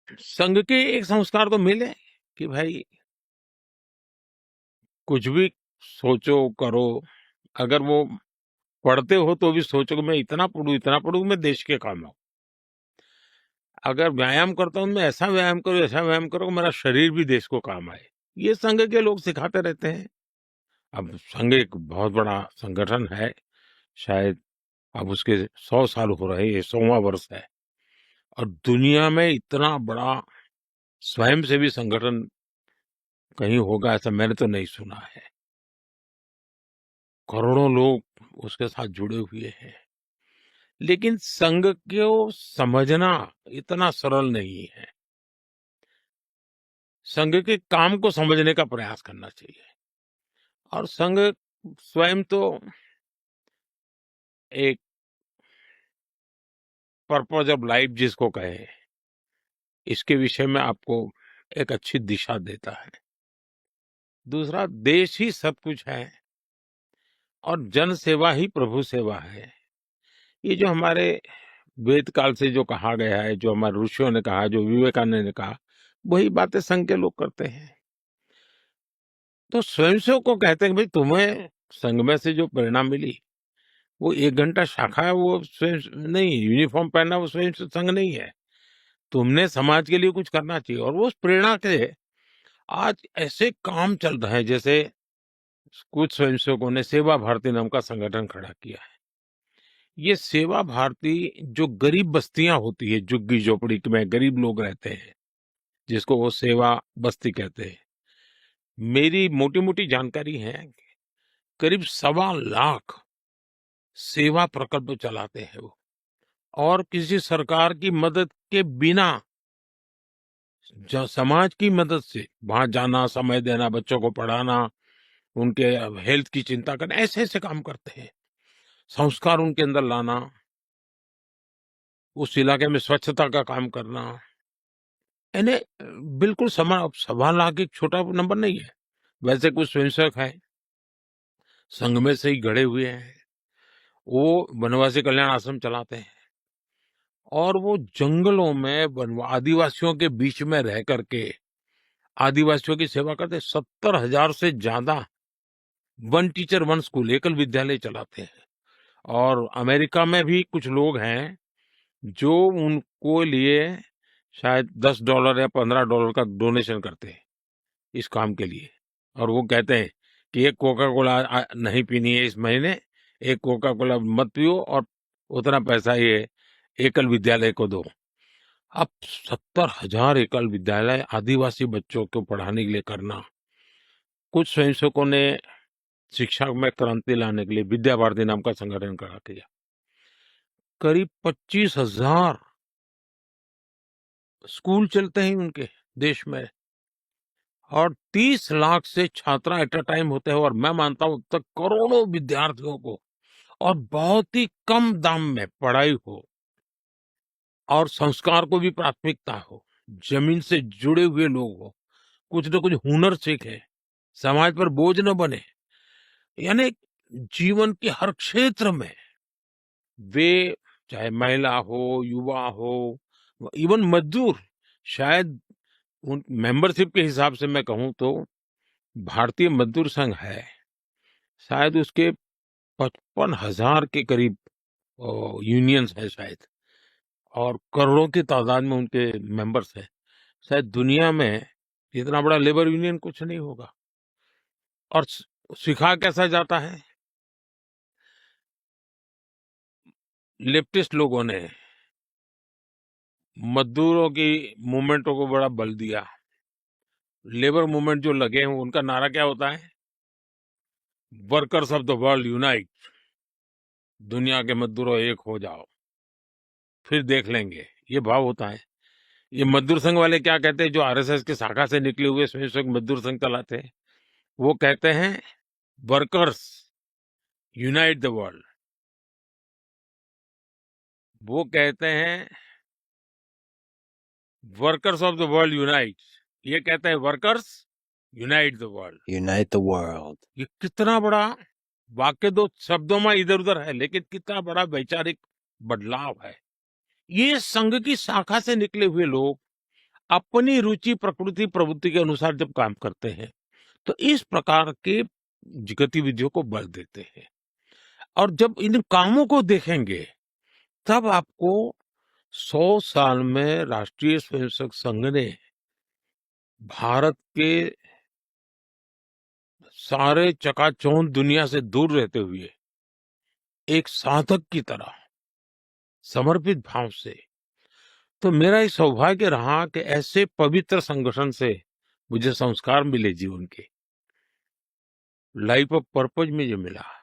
संघ के एक संस्कार तो मिले कि भाई कुछ भी सोचो करो। अगर वो पढ़ते हो तो भी सोचो कि मैं इतना पढ़ूं मैं देश के काम आऊं। अगर व्यायाम करता हूं मैं ऐसा व्यायाम करो कि मेरा शरीर भी देश को काम आए। ये संघ के लोग सिखाते रहते हैं। अब संघ एक बहुत बड़ा संगठन है। शायद अब उसके 100 साल हो रहे हैं, ये 100वां वर्ष है। और दुनिया में इतना बड़ा स्वयंसेवी संगठन कहीं होगा ऐसा मैंने तो नहीं सुना है। करोड़ों लोग उसके साथ जुड़े हुए हैं। लेकिन संघ को समझना इतना सरल नहीं है। संघ के काम को समझने का प्रयास करना चाहिए। और संघ स्वयं तो एक पर्पज ऑफ लाइफ जिसको कहे, इसके विषय में आपको एक अच्छी दिशा देता है। दूसरा, देश ही सब कुछ है और जन सेवा ही प्रभु सेवा है। ये जो हमारे वेद काल से जो कहा गया है, जो हमारे ऋषियों ने कहा, जो विवेकानंद ने कहा, वही बातें संघ के लोग करते हैं। तो स्वयंसेवक को कहते हैं कि भाई तुम्हें संघ में से जो प्रेरणा मिली वो 1 घंटा शाखा है, वो स्वयं नहीं, यूनिफॉर्म पहनना वो स्वयं से संघ नहीं है। तुमने समाज के लिए कुछ करना चाहिए। और वो उस प्रेरणा से आज ऐसे काम चल रहे हैं। जैसे कुछ स्वयंसेवकों ने सेवा भारती नाम का संगठन खड़ा किया है। ये सेवा भारती जो गरीब बस्तियां होती है, झुग्गी झोपड़ी में गरीब लोग रहते हैं, जिसको वो सेवा बस्ती कहते हैं, मेरी मोटी मोटी जानकारी है करीब 1.25 लाख सेवा प्रकल्प चलाते हैं वो। और किसी सरकार की मदद के बिना समाज की मदद से वहां जाना, समय देना, बच्चों को पढ़ाना, उनके हेल्थ की चिंता करना, ऐसे ऐसे काम करते हैं। संस्कार उनके अंदर लाना, उस इलाके में स्वच्छता का काम करना। यानी बिल्कुल 1.25 लाख एक छोटा नंबर नहीं है। वैसे कुछ स्वयंसेवक है संघ में से ही गढ़े हुए हैं, वो वनवासी कल्याण आश्रम चलाते हैं। और वो जंगलों में आदिवासियों के बीच में रह करके आदिवासियों की सेवा करते। 70,000 से ज्यादा वन टीचर वन स्कूल एकल विद्यालय चलाते हैं। और अमेरिका में भी कुछ लोग हैं जो उनको लिए शायद $10 या $15 का डोनेशन करते हैं इस काम के लिए। और वो कहते हैं कि एक कोका कोला नहीं पीनी है इस महीने, एक कोका कोला मत पियो और उतना पैसा ये एकल विद्यालय को दो। अब 70,000 एकल विद्यालय आदिवासी बच्चों को पढ़ाने के लिए करना। कुछ स्वयंसेवकों ने शिक्षा में क्रांति लाने के लिए विद्या भारती नाम का संगठन खड़ा किया। करीब 25,000 स्कूल चलते हैं उनके देश में। और 30 लाख से छात्रा एट अ टाइम होते हैं। और मैं मानता हूं तक करोड़ों विद्यार्थियों को और बहुत ही कम दाम में पढ़ाई हो और संस्कार को भी प्राथमिकता हो, जमीन से जुड़े हुए लोग हो, कुछ न कुछ हुनर सीखे, समाज पर बोझ न बने। यानी जीवन के हर क्षेत्र में वे, चाहे महिला हो, युवा हो, इवन मजदूर, शायद उन मेंबरशिप के हिसाब से मैं कहूं तो भारतीय मजदूर संघ है, शायद उसके 55,000 के करीब यूनियंस है शायद। और करोड़ों की तादाद में उनके मेंबर्स हैं। शायद दुनिया में इतना बड़ा लेबर यूनियन कुछ नहीं होगा। और सिखा कैसा जाता है, लेफ्टिस्ट लोगों ने मजदूरों की मूवमेंटों को बड़ा बल दिया। लेबर मूवमेंट जो लगे हैं उनका नारा क्या होता है, workers of the world unite, दुनिया के मजदूरों एक हो जाओ फिर देख लेंगे, ये भाव होता है। ये मजदूर संघ वाले क्या कहते हैं, जो आरएसएस की शाखा से निकले हुए स्वयंसेवक मजदूर संघ चलाते हैं, वो कहते हैं वर्कर्स यूनाइट द वर्ल्ड। वो कहते हैं workers of the world unite, ये कहते हैं workers unite the world. Unite the world. ये कितना बड़ा वाक्य, दो शब्दों में इधर उधर है, लेकिन कितना बड़ा वैचारिक बदलाव है। ये संघ की शाखा से निकले हुए लोग अपनी रुचि, प्रकृति, प्रवृत्ति के अनुसार जब काम करते हैं, तो इस प्रकार के गतिविधियों को बल देते हैं। और जब इन कामों को देखेंगे, तब आपको 100 साल में राष्ट्रीय स्वयंसेवक संघ ने भारत के सारे चकाचौंध दुनिया से दूर रहते हुए एक साधक की तरह समर्पित भाव से, तो मेरा ये सौभाग्य रहा कि ऐसे पवित्र संगठन से मुझे संस्कार मिले जीवन के, लाइफ ऑफ पर्पज में जो मिला।